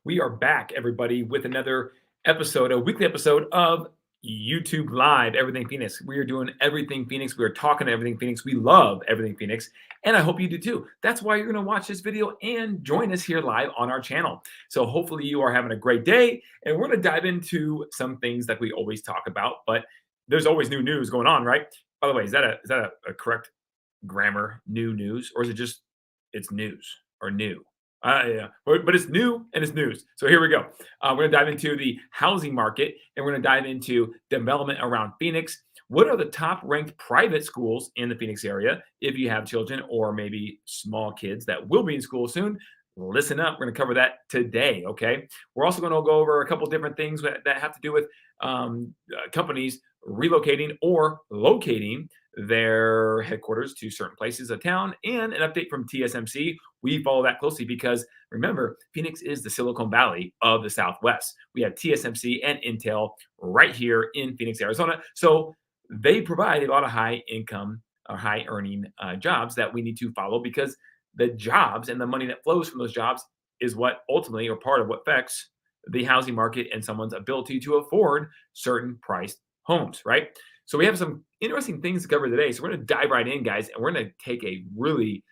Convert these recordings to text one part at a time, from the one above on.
We are back, everybody, with another episode, a weekly episode of YouTube Live, Everything Phoenix. We are doing Everything Phoenix. We are talking to Everything Phoenix. We love Everything Phoenix, and I hope you do too. That's why you're going to watch this video and join us here live on our channel. So hopefully you are having a great day, and we're going to dive into some things that we always talk about, but there's always new news going on, right? By the way, is that a correct grammar, new news, or is it just it's news or new? Yeah, but it's new and it's news. So here we go. We're going to dive into the housing market and we're going to dive into development around Phoenix. What are the top ranked private schools in the Phoenix area? If you have children or maybe small kids that will be in school soon, listen up. We're going to cover that today. Okay. We're also going to go over a couple different things that have to do with companies relocating or locating their headquarters to certain places of town, and an update from TSMC. We follow that closely because remember, Phoenix is the Silicon Valley of the Southwest. We have TSMC and Intel right here in Phoenix, Arizona. So they provide a lot of high income or high earning jobs that we need to follow because the jobs and the money that flows from those jobs is what ultimately or part of what affects the housing market and someone's ability to afford certain priced homes, right? So we have some interesting things to cover today. So we're going to dive right in, guys, and we're going to take a really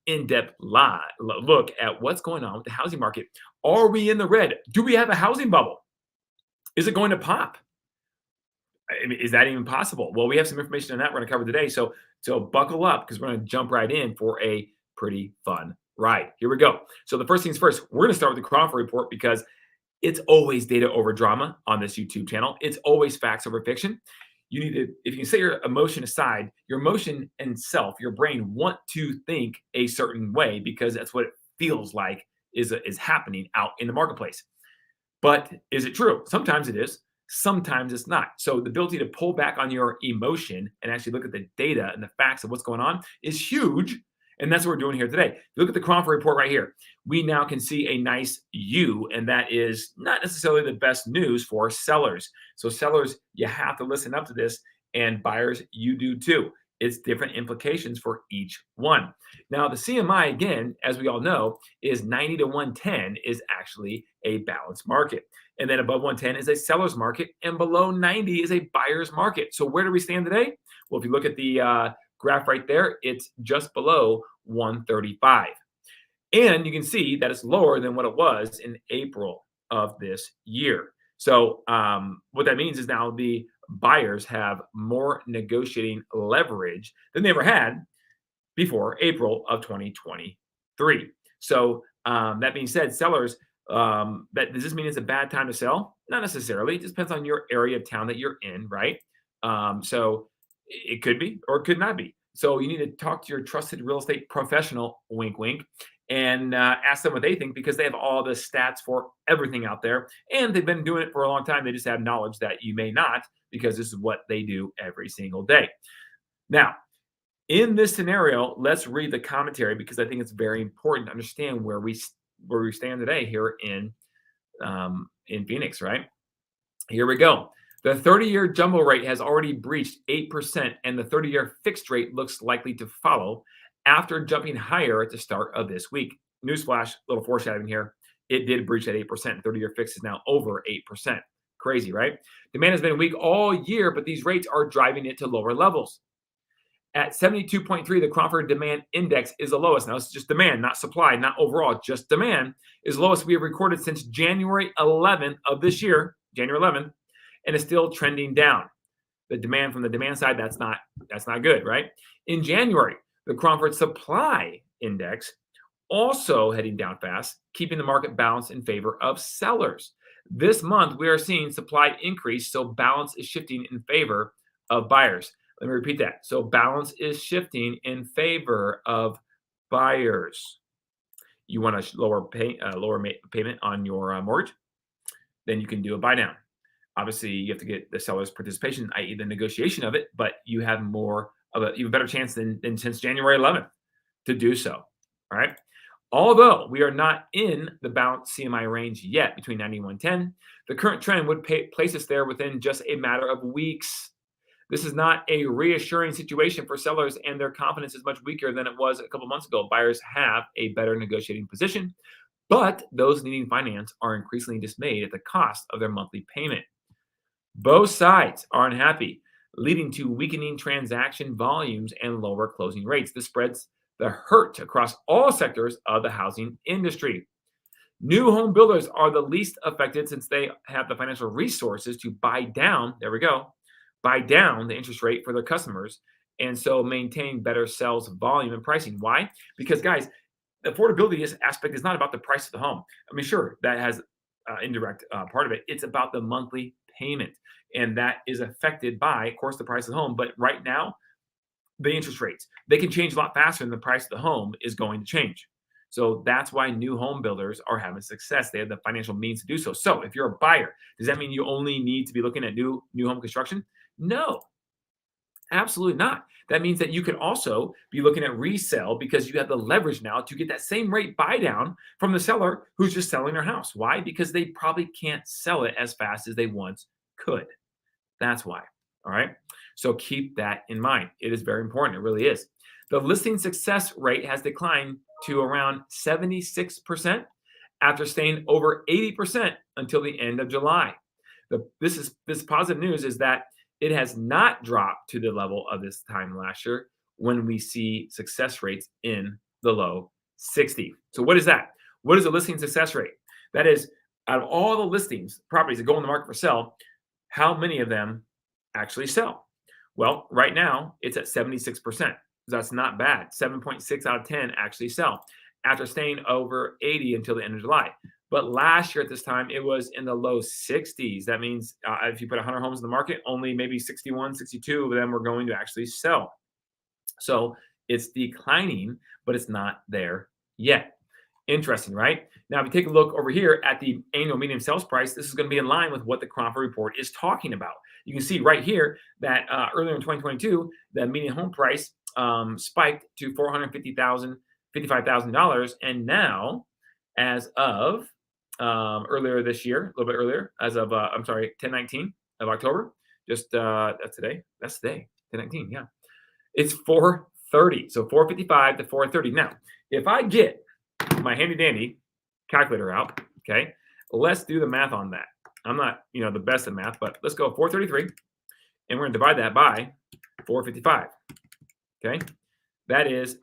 in-depth look at what's going on with the housing market. Are we in the red? Do we have a housing bubble? Is it going to pop? I mean, is that even possible? Well, we have some information on that we're going to cover today. So buckle up because we're going to jump right in for a pretty fun ride. Here we go. So the first things first, we're going to start with the Crawford report because it's always data over drama on this YouTube channel. It's always facts over fiction. You need to, if you can set your emotion aside, your emotion and self, your brain want to think a certain way because that's what it feels like is happening out in the marketplace. But is it true? Sometimes it is. Sometimes it's not. So the ability to pull back on your emotion and actually look at the data and the facts of what's going on is huge. And that's what we're doing here today. Look at the Crawford report right here. We now can see a nice U, and that is not necessarily the best news for sellers. So sellers, you have to listen up to this, and buyers, you do too. It's different implications for each one. Now, the CMI, again, as we all know, is 90 to 110 is actually a balanced market. And then above 110 is a seller's market, and below 90 is a buyer's market. So where do we stand today? Well, if you look at the graph right there, it's just below 135. And you can see that it's lower than what it was in April of this year. So what that means is now the buyers have more negotiating leverage than they ever had before April of 2023. So that being said, sellers, does this mean it's a bad time to sell? Not necessarily. It just depends on your area of town that you're in, right? So it could be or it could not be. So you need to talk to your trusted real estate professional, wink, wink, and ask them what they think because they have all the stats for everything out there. And they've been doing it for a long time. They just have knowledge that you may not because this is what they do every single day. Now, in this scenario, let's read the commentary because I think it's very important to understand where we stand today here in Phoenix, right? Here we go. The 30-year jumbo rate has already breached 8%, and the 30-year fixed rate looks likely to follow after jumping higher at the start of this week. Newsflash, little foreshadowing here. It did breach at 8%. 30-year fixed is now over 8%. Crazy, right? Demand has been weak all year, but these rates are driving it to lower levels. At 72.3, the Crawford Demand Index is the lowest. Now, it's just demand, not supply, not overall, just demand is the lowest we have recorded since January 11th of this year, January 11th, and is still trending down. The demand from the demand side, that's not good, right? In January, the Crawford Supply Index also heading down fast, keeping the market balanced in favor of sellers. This month, we are seeing supply increase, so balance is shifting in favor of buyers. Let me repeat that. So balance is shifting in favor of buyers. You want a lower payment on your mortgage? Then you can do a buy down. Obviously, you have to get the seller's participation, i.e. the negotiation of it, but you have more of a even better chance than since January 11th to do so. All right. Although we are not in the balanced CMI range yet between 90 and 110, the current trend would place us there within just a matter of weeks. This is not a reassuring situation for sellers, and their confidence is much weaker than it was a couple months ago. Buyers have a better negotiating position, But those needing finance are increasingly dismayed at the cost of their monthly payment. Both sides are unhappy, leading to weakening transaction volumes and lower closing rates. This spreads the hurt across all sectors of the housing industry. New home builders are the least affected since they have the financial resources to buy down, there we go, buy down the interest rate for their customers and so maintain better sales volume and pricing. Why? Because guys, the affordability aspect is not about the price of the home. I mean, sure, that has indirect part of it. It's about the monthly payment, and that is affected by, of course, the price of the home. But right now, the interest rates they can change a lot faster than the price of the home is going to change. So that's why new home builders are having success. They have the financial means to do so. So if you're a buyer, does that mean you only need to be looking at new home construction? No, absolutely not. That means that you can also be looking at resale because you have the leverage now to get that same rate buy down from the seller who's just selling their house. Why? Because they probably can't sell it as fast as they once could. That's why. All right. So keep that in mind. It is very important. It really is. The listing success rate has declined to around 76% after staying over 80% until the end of July. This positive news is that it has not dropped to the level of this time last year when we see success rates in the low 60. So what is that? What is a listing success rate? That is, out of all the listings, properties that go on the market for sale, how many of them actually sell? Well, right now it's at 76%. That's not bad. 7.6 out of 10 actually sell after staying over 80 until the end of July. But last year at this time, it was in the low 60s. That means if you put 100 homes in the market, only maybe 61, 62 of them were going to actually sell. So it's declining, but it's not there yet. Interesting, right? Now, if you take a look over here at the annual median sales price, this is going to be in line with what the Crawford report is talking about. You can see right here that earlier in 2022, the median home price spiked to $455,000, and now, as of earlier this year, a little bit earlier, as of 10/19 of October, just that's today. That's today, 10/19. Yeah, it's 430. So 455 to 430. Now, if I get my handy dandy calculator out, okay, let's do the math on that. I'm not, the best at math, but let's go 433, and we're going to divide that by 455. Okay, that is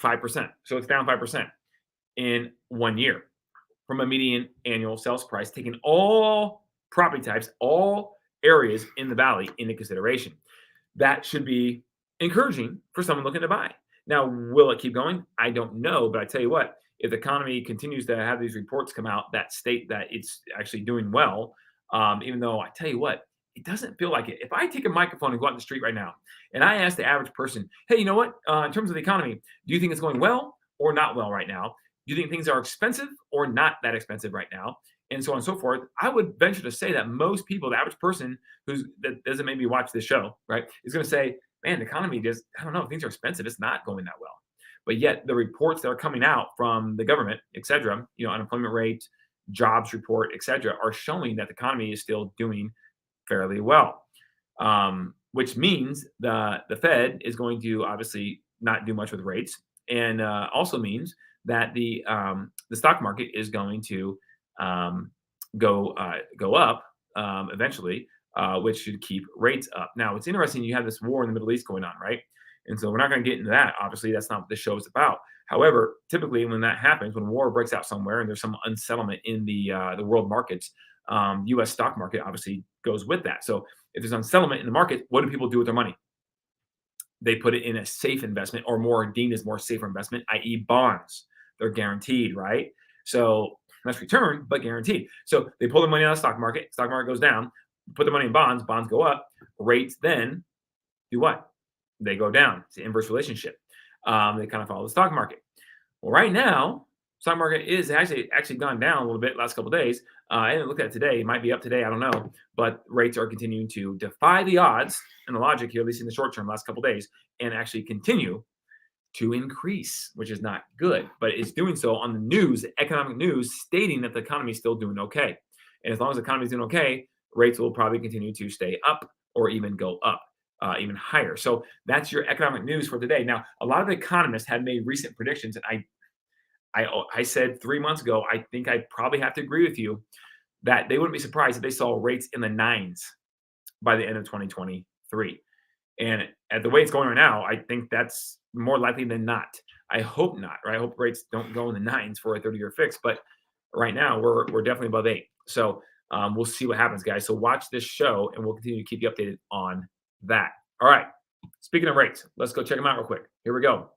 5%. So it's down 5% in 1 year from a median annual sales price, taking all property types, all areas in the valley into consideration. That should be encouraging for someone looking to buy. Now, will it keep going? I don't know, but I tell you what, if the economy continues to have these reports come out that state that it's actually doing well, even though I tell you what, it doesn't feel like it. If I take a microphone and go out in the street right now and I ask the average person, hey, you know what, in terms of the economy, do you think it's going well or not well right now? Do you think things are expensive or not that expensive right now? And so on and so forth. I would venture to say that most people, the average person that doesn't maybe watch this show, right, is going to say, man, the economy I don't know, things are expensive. It's not going that well. But yet the reports that are coming out from the government, et cetera, unemployment rate, jobs report, et cetera, are showing that the economy is still doing fairly well, which means the Fed is going to obviously not do much with rates, and also means that the stock market is going to go up eventually, which should keep rates up. Now, it's interesting. You have this war in the Middle East going on, right? And so we're not going to get into that. Obviously, that's not what this show is about. However, typically when that happens, when war breaks out somewhere and there's some unsettlement in the world markets, U.S. stock market obviously goes with that. So if there's unsettlement in the market, what do people do with their money? They put it in a safe investment, or more deemed as more safer investment, i.e. bonds. They're guaranteed, right? So less return, but guaranteed. So they pull the money out of the stock market goes down, put the money in bonds go up, rates then do what? They go down. It's the inverse relationship. They kind of follow the stock market. Well, right now, stock market is actually gone down a little bit last couple of days. I haven't looked at it today. It might be up today. I don't know. But rates are continuing to defy the odds and the logic here, at least in the short term, last couple of days, and actually continue to increase, which is not good. But it's doing so on the news, economic news, stating that the economy is still doing okay. And as long as the economy is doing okay, rates will probably continue to stay up or even go up. Even higher. So that's your economic news for today. Now, a lot of economists have made recent predictions, and I said 3 months ago, I think I probably have to agree with you that they wouldn't be surprised if they saw rates in the nines by the end of 2023. And at the way it's going right now, I think that's more likely than not. I hope not, right? I hope rates don't go in the nines for a 30-year fix, but right now we're definitely above 8. So we'll see what happens, guys. So watch this show, and we'll continue to keep you updated on that. All right. Speaking of rates, let's go check them out real quick. Here we go.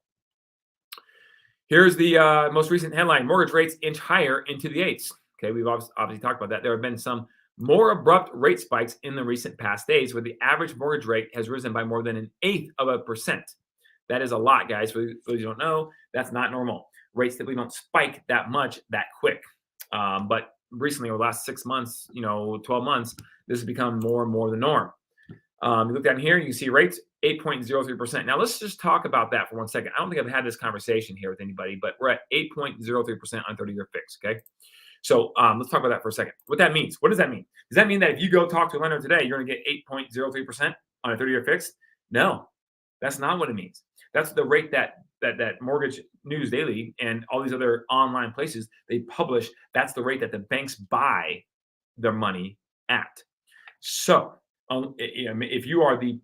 Here's the most recent headline: mortgage rates inch higher into the eights. Okay, we've obviously talked about that. There have been some more abrupt rate spikes in the recent past days, where the average mortgage rate has risen by more than 1/8%. That is a lot, guys. For those who don't know, that's not normal. Rates typically don't spike that much that quick. But recently, over the last 6 months, 12 months, this has become more and more the norm. You look down here, you see rates 8.03%. Now, let's just talk about that for 1 second. I don't think I've had this conversation here with anybody, but we're at 8.03% on 30-year fix. Okay. So let's talk about that for a second. What that means. What does that mean? Does that mean that if you go talk to a lender today, you're going to get 8.03% on a 30-year fix? No, that's not what it means. That's the rate that Mortgage News Daily and all these other online places they publish. That's the rate that the banks buy their money at. So if you are the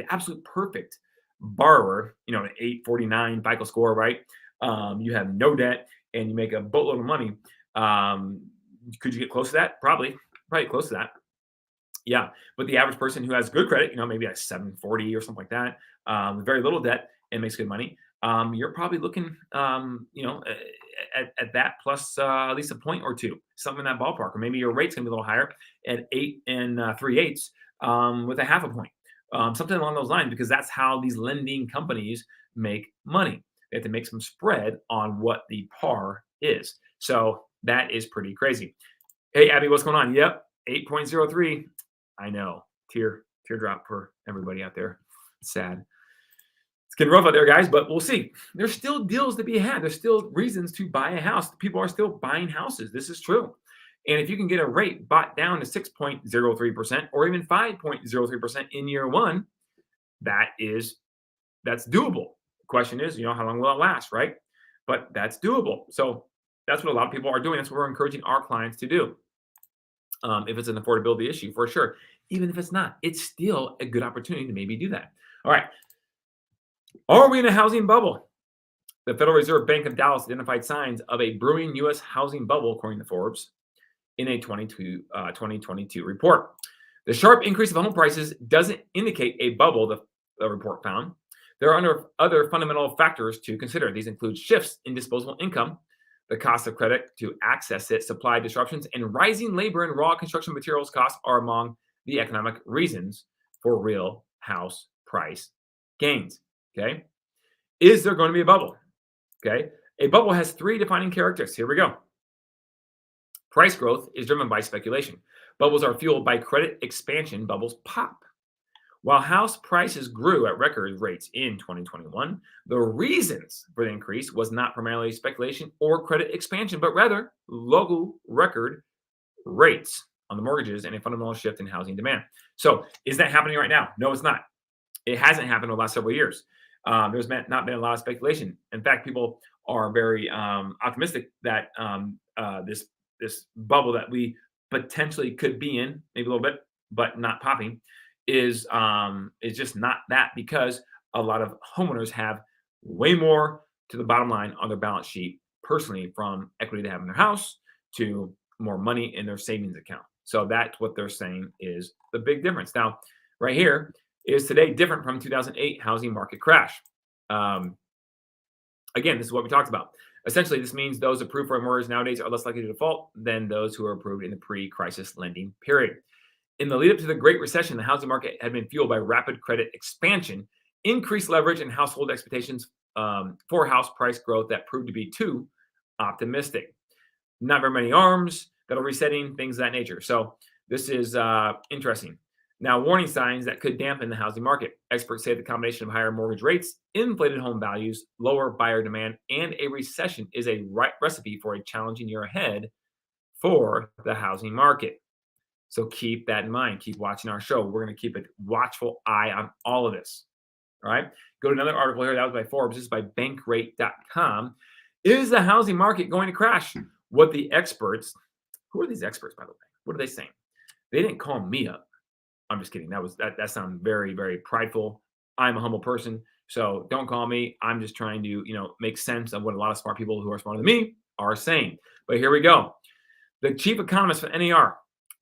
absolute perfect borrower, an 849 FICO score, right? You have no debt and you make a boatload of money. Could you get close to that? Probably close to that. Yeah. But the average person who has good credit, maybe at 740 or something like that, with very little debt and makes good money, you're probably looking, at that plus at least a point or two, something in that ballpark. Or maybe your rate's gonna be a little higher at 8 3/8 with a half a point, something along those lines, because that's how these lending companies make money. They have to make some spread on what the par is. So that is pretty crazy. Hey, Abby, what's going on? Yep, 8.03. I know. Teardrop for everybody out there. Sad. It's getting rough out there, guys, but we'll see. There's still deals to be had. There's still reasons to buy a house. People are still buying houses. This is true. And if you can get a rate bought down to 6.03% or even 5.03% in year one, that's doable. The question is, how long will it last, right? But that's doable. So that's what a lot of people are doing. That's what we're encouraging our clients to do. If it's an affordability issue, for sure. Even if it's not, it's still a good opportunity to maybe do that. All right. Are we in a housing bubble? The Federal Reserve Bank of Dallas identified signs of a brewing U.S. housing bubble, according to Forbes, in a 2022 report. The sharp increase of home prices doesn't indicate a bubble, the report found. There are other fundamental factors to consider. These include shifts in disposable income, the cost of credit to access it, supply disruptions, and rising labor and raw construction materials costs are among the economic reasons for real house price gains. Okay. Is there going to be a bubble? Okay. A bubble has 3 defining characteristics. Here we go. Price growth is driven by speculation. Bubbles are fueled by credit expansion. Bubbles pop. While house prices grew at record rates in 2021, the reasons for the increase was not primarily speculation or credit expansion, but rather local record rates on the mortgages and a fundamental shift in housing demand. So is that happening right now? No, it's not. It hasn't happened in the last several years. There's not been a lot of speculation. In fact, people are very optimistic that this bubble that we potentially could be in, maybe a little bit, but not popping, is just not that, because a lot of homeowners have way more to the bottom line on their balance sheet personally, from equity they have in their house to more money in their savings account. So that's what they're saying is the big difference. Now, right here is today different from 2008 housing market crash. Again, this is what we talked about. Essentially, this means those approved for a mortgage nowadays are less likely to default than those who were approved in the pre-crisis lending period. In the lead up to the Great Recession, the housing market had been fueled by rapid credit expansion, increased leverage, and household expectations for house price growth that proved to be too optimistic. Not very many arms that are resetting, things of that nature. So this is interesting. Now, warning signs that could dampen the housing market. Experts say the combination of higher mortgage rates, inflated home values, lower buyer demand, and a recession is a recipe for a challenging year ahead for the housing market. So keep that in mind. Keep watching our show. We're going to keep a watchful eye on all of this. All right. Go to another article here. That was by Forbes. This is by bankrate.com. Is the housing market going to crash? What the experts, who are these experts, by the way? What are they saying? They didn't call me up. I'm just kidding. That sounds very, very prideful. I'm a humble person, so don't call me. I'm just trying to, make sense of what a lot of smart people who are smarter than me are saying. But here we go. The chief economist for NAR,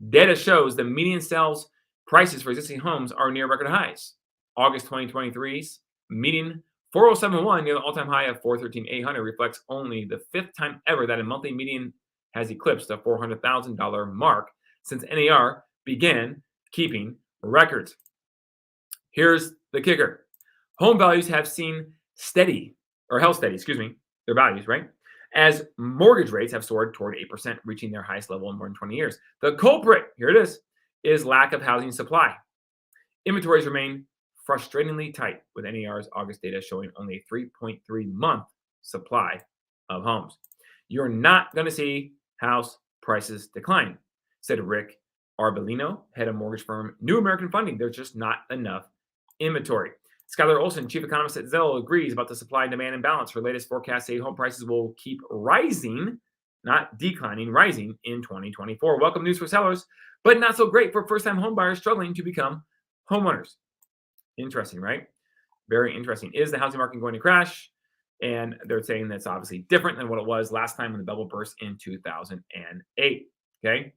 data shows the median sales prices for existing homes are near record highs. August 2023's median 4071 near the all-time high of 413,800 reflects only the fifth time ever that a monthly median has eclipsed the $400,000 mark since NAR began keeping records. Here's the kicker. Home values have seen held steady, their values, right? As mortgage rates have soared toward 8%, reaching their highest level in more than 20 years. The culprit, here it is lack of housing supply. Inventories remain frustratingly tight, with NAR's August data showing only a 3.3-month supply of homes. You're not going to see house prices decline, said Rick Arbellino, head of mortgage firm New American Funding. There's just not enough inventory. Skylar Olson, chief economist at Zillow, agrees about the supply and demand imbalance. Her latest forecasts say home prices will keep rising, not declining, rising in 2024. Welcome news for sellers, but not so great for first-time home buyers struggling to become homeowners. Interesting, right? Very interesting. Is the housing market going to crash? And they're saying that's obviously different than what it was last time when the bubble burst in 2008. Okay.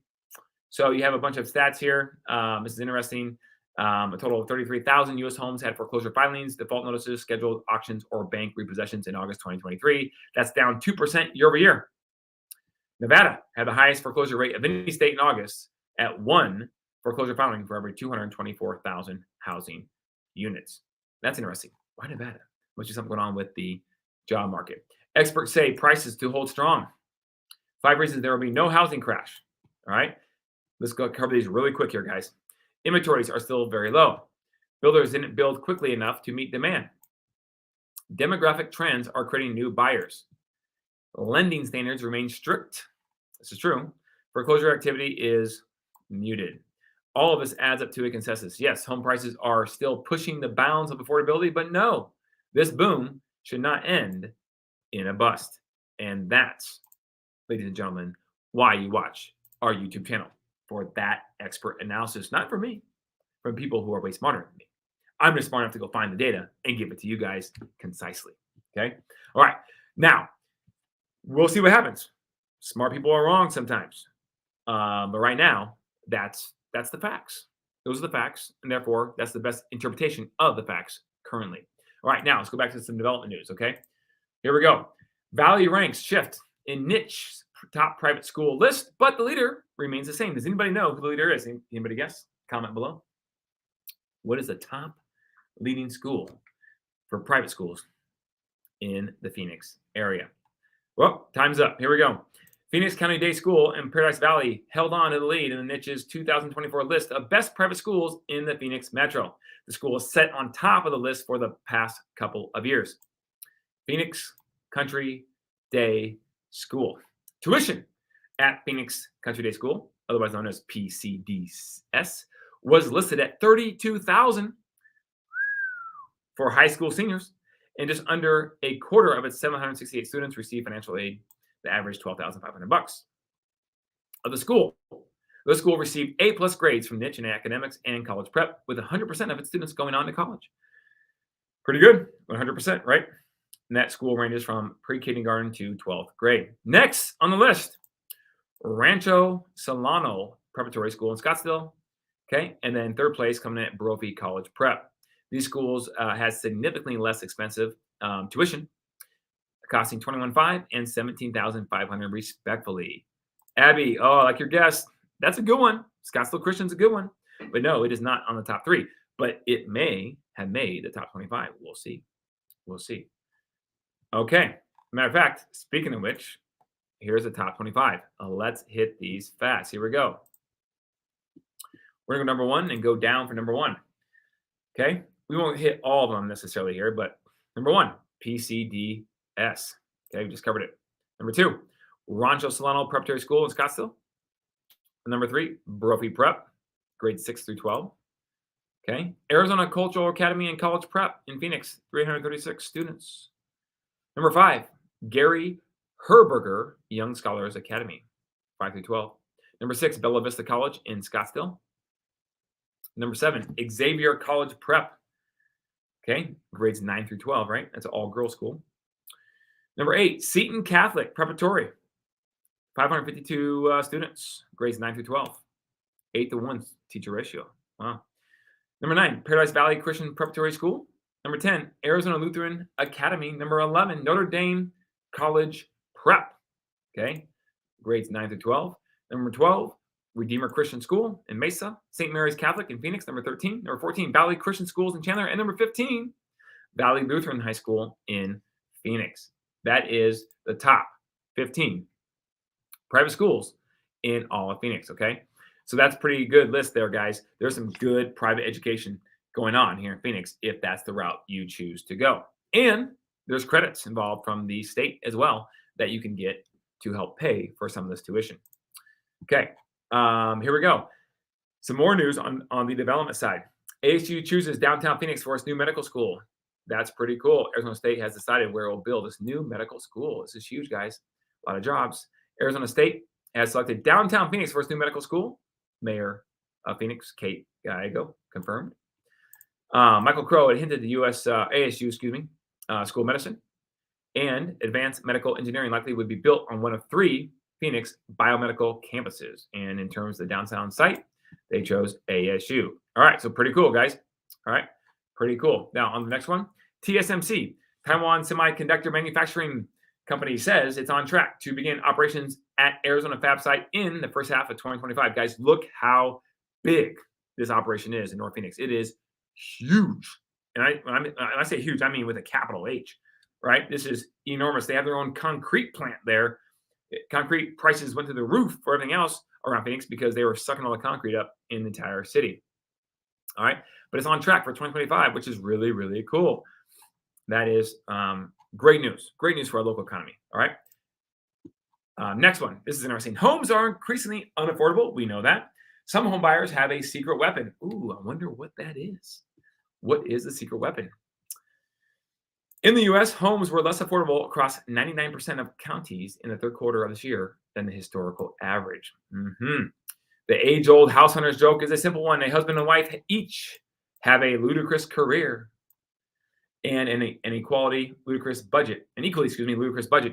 So you have a bunch of stats here. This is interesting. A total of 33,000 U.S. homes had foreclosure filings, default notices, scheduled auctions, or bank repossessions in August 2023. That's down 2% year over year. Nevada had the highest foreclosure rate of any state in August at one foreclosure filing for every 224,000 housing units. That's interesting. Why Nevada? Must be something going on with the job market. Experts say prices to hold strong. 5 reasons there will be no housing crash. All right. Let's go cover these really quick here, guys. Inventories are still very low. Builders didn't build quickly enough to meet demand. Demographic trends are creating new buyers. Lending standards remain strict. This is true. Foreclosure activity is muted. All of this adds up to a consensus. Yes, home prices are still pushing the bounds of affordability, but no, this boom should not end in a bust. And that's, ladies and gentlemen, why you watch our YouTube channel, for that expert analysis, not from me, from people who are way smarter than me. I'm just smart enough to go find the data and give it to you guys concisely. Okay. All right. Now, we'll see what happens. Smart people are wrong sometimes. But right now, that's the facts. Those are the facts. And therefore, that's the best interpretation of the facts currently. All right. Now, let's go back to some development news. Okay. Here we go. Value ranks shift in niche top private school list, but the leader remains the same. Does anybody know who the leader is? Anybody guess? Comment below. What is the top leading school for private schools in the Phoenix area? Well, time's up. Here we go. Phoenix County Day School in Paradise Valley held on to the lead in the niche's 2024 list of best private schools in the Phoenix metro. The school is set on top of the list for the past couple of years. Phoenix Country Day School. Tuition at Phoenix Country Day School, otherwise known as PCDS, was listed at $32,000 for high school seniors, and just under a quarter of its 768 students received financial aid, the average $12,500. Of the school received A+ grades from niche in academics and college prep, with 100% of its students going on to college. Pretty good, 100%, right? And that school ranges from pre-kindergarten to 12th grade. Next on the list, Rancho Solano Preparatory School in Scottsdale. Okay, and then third place coming in at Brophy College Prep. These schools has significantly less expensive tuition, costing $21,500 and $17,500 respectively. Abby, oh, like your guess, that's a good one. Scottsdale Christian's a good one, but no, it is not on the top 3. But it may have made the top 25. We'll see. We'll see. Okay. Matter of fact, speaking of which, here's the top 25. Let's hit these fast. Here we go. We're going to go number 1 and go down for number 1. Okay. We won't hit all of them necessarily here, but number 1, PCDS. Okay. We just covered it. Number 2, Rancho Solano Preparatory School in Scottsdale. And number 3, Brophy Prep, grades 6 through 12. Okay. Arizona Cultural Academy and College Prep in Phoenix, 336 students. Number 5, Gary Herberger Young Scholars Academy, 5 through 12. Number 6, Bella Vista College in Scottsdale. Number 7, Xavier College Prep. Okay, grades 9 through 12, right? That's an all-girls school. Number 8, Seton Catholic Preparatory, 552 students, grades 9 through 12, 8-to-1 teacher ratio. Wow. Number 9, Paradise Valley Christian Preparatory School. Number 10, Arizona Lutheran Academy. Number 11, Notre Dame College Prep. Okay, grades 9 through 12. Number 12, Redeemer Christian School in Mesa. St. Mary's Catholic in Phoenix, number 13. Number 14, Valley Christian Schools in Chandler. And number 15, Valley Lutheran High School in Phoenix. That is the top 15 private schools in all of Phoenix, okay? So that's a pretty good list there, guys. There's some good private education going on here in Phoenix if that's the route you choose to go. And there's credits involved from the state as well that you can get to help pay for some of this tuition. Okay, here we go. Some more news on the development side. ASU chooses downtown Phoenix for its new medical school. That's pretty cool. Arizona State has decided where it will build this new medical school. This is huge, guys. A lot of jobs. Arizona State has selected downtown Phoenix for its new medical school. Mayor of Phoenix, Kate Gallego, confirmed. Michael Crow had hinted the ASU, School of Medicine and Advanced Medical Engineering likely would be built on one of 3 Phoenix biomedical campuses. And in terms of the downtown site, they chose ASU. All right, so pretty cool, guys. All right, pretty cool. Now on the next one, TSMC, Taiwan Semiconductor Manufacturing Company says it's on track to begin operations at Arizona Fab site in the first half of 2025. Guys, look how big this operation is in North Phoenix. It is huge. And when I say huge, I mean with a capital H, right? This is enormous. They have their own concrete plant there. Concrete prices went to the roof for everything else around Phoenix because they were sucking all the concrete up in the entire city. All right. But it's on track for 2025, which is really, really cool. That is great news. Great news for our local economy. All right. Next one. This is interesting. Homes are increasingly unaffordable. We know that. Some home buyers have a secret weapon. Ooh, I wonder what that is. What is the secret weapon? In the U.S., homes were less affordable across 99% of counties in the third quarter of this year than the historical average. The age-old house hunters joke is a simple one. A husband and wife each have a ludicrous career and an equally ludicrous budget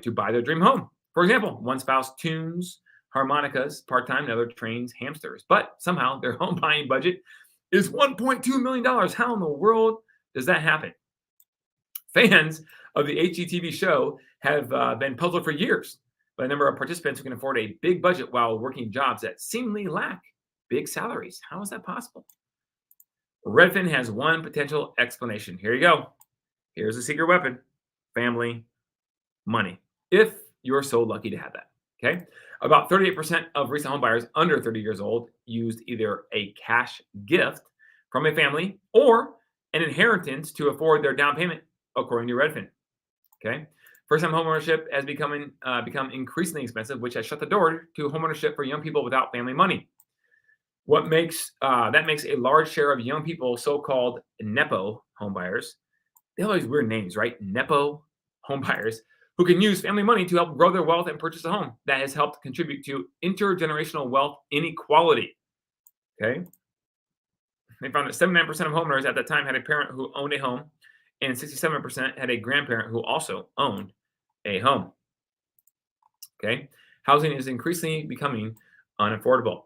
to buy their dream home. For example, one spouse tunes harmonicas part-time, the other trains hamsters. But somehow their home buying budget is $1.2 million. How in the world does that happen? Fans of the HGTV show have been puzzled for years by the number of participants who can afford a big budget while working jobs that seemingly lack big salaries. How is that possible? Redfin has one potential explanation. Here you go. Here's the secret weapon: family money. If you're so lucky to have that. Okay. About 38% of recent home buyers under 30 years old used either a cash gift from a family or an inheritance to afford their down payment, according to Redfin. Okay. First-time homeownership has become increasingly expensive, which has shut the door to homeownership for young people without family money. That makes a large share of young people so-called NEPO homebuyers. They have all these weird names, right? NEPO homebuyers who can use family money to help grow their wealth and purchase a home. That has helped contribute to intergenerational wealth inequality. Okay. They found that 79% of homeowners at that time had a parent who owned a home, and 67% had a grandparent who also owned a home. Okay. Housing is increasingly becoming unaffordable.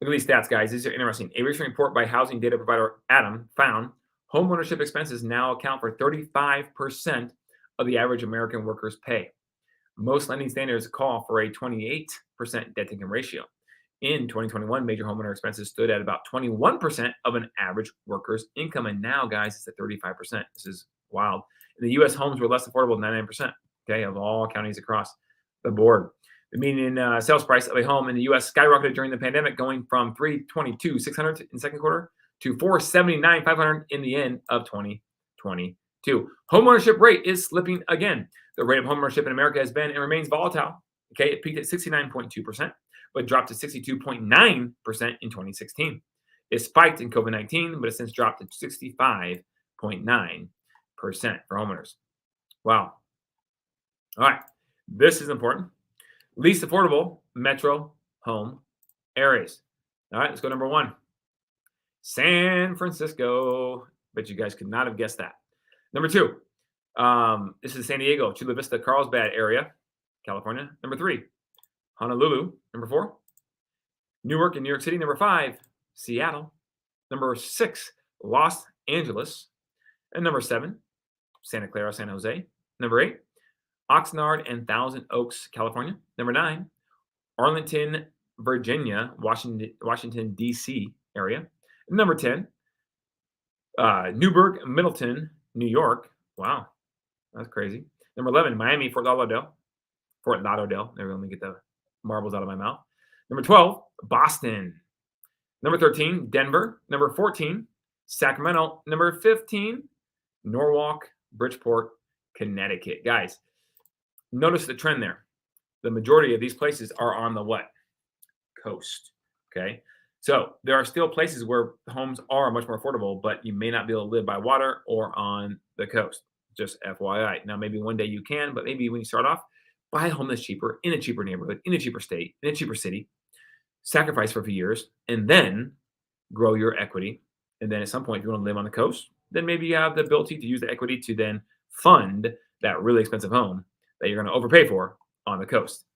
Look at these stats, guys. These are interesting. A recent report by housing data provider Adam found homeownership expenses now account for 35% of the average American worker's pay. Most lending standards call for a 28% debt-to-income ratio. In 2021, major homeowner expenses stood at about 21% of an average worker's income. And now, guys, it's at 35%. This is wild. In the U.S., homes were less affordable than 99%, okay, of all counties across the board. The median sales price of a home in the U.S. skyrocketed during the pandemic, going from $322,600 in the second quarter to $479,500 in the end of 2022. Homeownership rate is slipping again. The rate of homeownership in America has been and remains volatile. Okay, it peaked at 69.2%, but dropped to 62.9% in 2016. It spiked in COVID-19, but has since dropped to 65.9% for homeowners. Wow. All right. This is important. Least affordable metro home areas. All right, let's go number one. San Francisco. Bet you guys could not have guessed that. Number two, this is San Diego, Chula Vista, Carlsbad area, California. Number three, Honolulu. Number four, Newark in New York City. Number five, Seattle. Number six, Los Angeles. And number seven, Santa Clara, San Jose. Number eight, Oxnard and Thousand Oaks, California. Number nine, Arlington, Virginia, Washington D.C. area. Number 10, Newburgh, Middleton, New York. Wow, that's crazy. Number 11, Miami, Fort Lauderdale. Fort Lauderdale. There we go. Let me get the marbles out of my mouth. Number 12, Boston. Number 13, Denver. Number 14, Sacramento. Number 15, Norwalk, Bridgeport, Connecticut. Guys, notice the trend there. The majority of these places are on the what? Coast. Okay. So there are still places where homes are much more affordable, but you may not be able to live by water or on the coast. Just FYI. Now, maybe one day you can, but maybe when you start off, buy a home that's cheaper, in a cheaper neighborhood, in a cheaper state, in a cheaper city, sacrifice for a few years, and then grow your equity. And then at some point, if you want to live on the coast, then maybe you have the ability to use the equity to then fund that really expensive home that you're going to overpay for on the coast.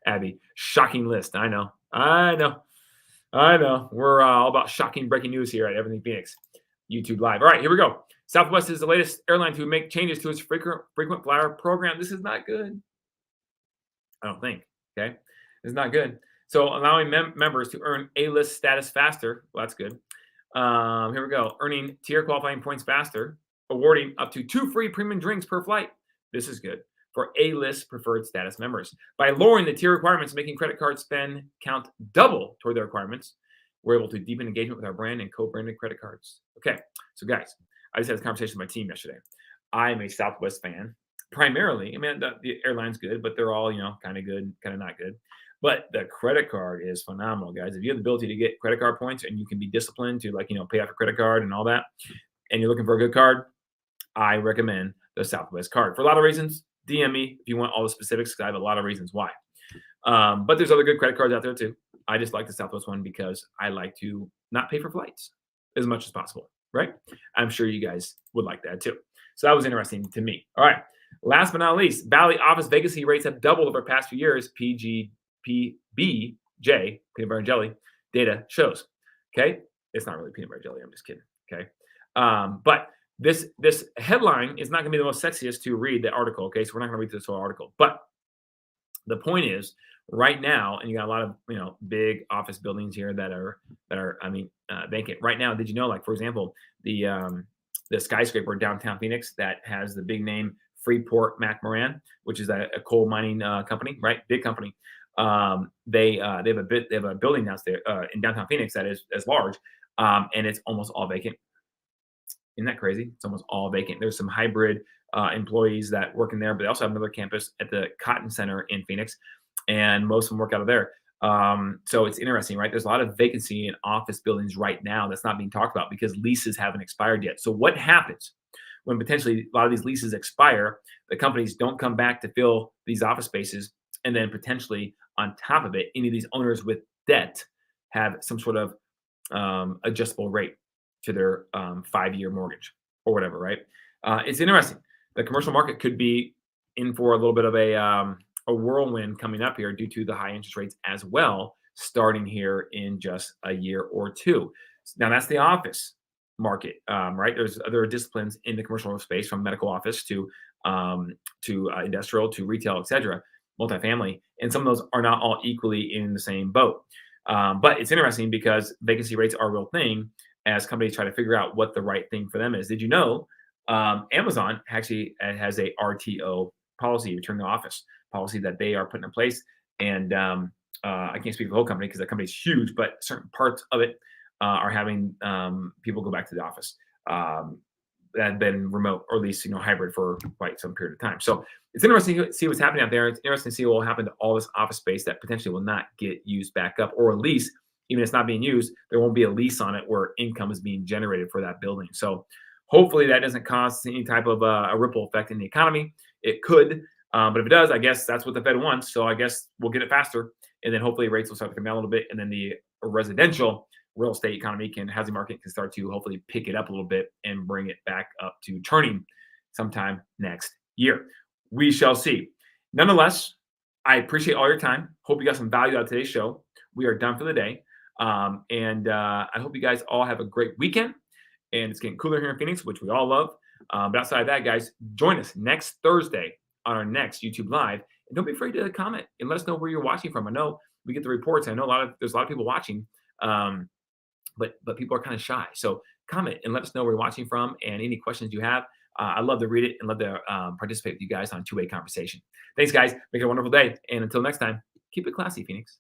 Abby, shocking list. I know. We're all about shocking breaking news here at Everything Phoenix YouTube Live. All right, here we go. Southwest is the latest airline to make changes to its frequent flyer program. This is not good. I don't think. Okay, it's not good. So allowing members to earn A-list status faster. Well, that's good. Here we go. Earning tier qualifying points faster. Awarding up to 2 free premium drinks per flight. This is good for A-list preferred status members. By lowering the tier requirements, making credit card spend count double toward their requirements, we're able to deepen engagement with our brand and co-branded credit cards. Okay, so guys, I just had this conversation with my team yesterday. I'm a Southwest fan, primarily. I mean, the airline's good, but they're all, kind of good, kind of not good. But the credit card is phenomenal, guys. If you have the ability to get credit card points and you can be disciplined to pay off your credit card and all that, and you're looking for a good card, I recommend the Southwest card for a lot of reasons. DM me if you want all the specifics, because I have a lot of reasons why. But there's other good credit cards out there too. I just like the Southwest one because I like to not pay for flights as much as possible, right? I'm sure you guys would like that too. So that was interesting to me. All right. Last but not least, Valley office vacancy rates have doubled over the past few years. PBJ, peanut butter and jelly, data shows. Okay. It's not really peanut butter and jelly. I'm just kidding. Okay. But this headline is not going to be the most sexiest to read the article. Okay. So we're not going to read this whole article. But the point is, right now, and you got a lot of big office buildings here that are vacant right now. Did you know, like, for example, the skyscraper downtown Phoenix that has the big name Freeport McMoran, which is a coal mining company, right? Big company. They have a building downstairs in downtown Phoenix that is as large, and it's almost all vacant. Isn't that crazy? It's almost all vacant. There's some hybrid employees that work in there, but they also have another campus at the Cotton Center in Phoenix, and most of them work out of there. So it's interesting, right? There's a lot of vacancy in office buildings right now that's not being talked about because leases haven't expired yet. So what happens when potentially a lot of these leases expire? The companies don't come back to fill these office spaces, and then potentially on top of it, any of these owners with debt have some sort of adjustable rate to their 5-year mortgage or whatever, right? It's interesting. The commercial market could be in for a little bit of a whirlwind coming up here due to the high interest rates as well, starting here in just a year or two. Now that's the office market, right? There's other disciplines in the commercial space, from medical office to industrial to retail, etc., multifamily, and some of those are not all equally in the same boat. But it's interesting because vacancy rates are a real thing as companies try to figure out what the right thing for them is. Did you know Amazon actually has a RTO policy, return to office policy, that they are putting in place? And I can't speak for the whole company because the company is huge, but certain parts of it are having people go back to the office that have been remote, or at least hybrid for quite some period of time. So it's interesting to see what's happening out there. It's interesting to see what will happen to all this office space that potentially will not get used back up, or at least, even if it's not being used, there won't be a lease on it where income is being generated for that building. So hopefully that doesn't cause any type of a ripple effect in the economy. It could, But if it does, I guess that's what the Fed wants. So I guess we'll get it faster, and then hopefully rates will start to come down a little bit, and then the residential real estate economy housing market can start to hopefully pick it up a little bit and bring it back up to turning sometime next year. We shall see. Nonetheless, I appreciate all your time. Hope you got some value out of today's show. We are done for the day. And I hope you guys all have a great weekend. And it's getting cooler here in Phoenix, which we all love. But outside of that, guys, join us next Thursday on our next YouTube Live. And don't be afraid to comment and let us know where you're watching from. I know we get the reports. I know there's a lot of people watching, but people are kind of shy. So comment and let us know where you're watching from and any questions you have. I love to read it and love to participate with you guys on two-way conversation. Thanks, guys. Make it a wonderful day. And until next time, keep it classy, Phoenix.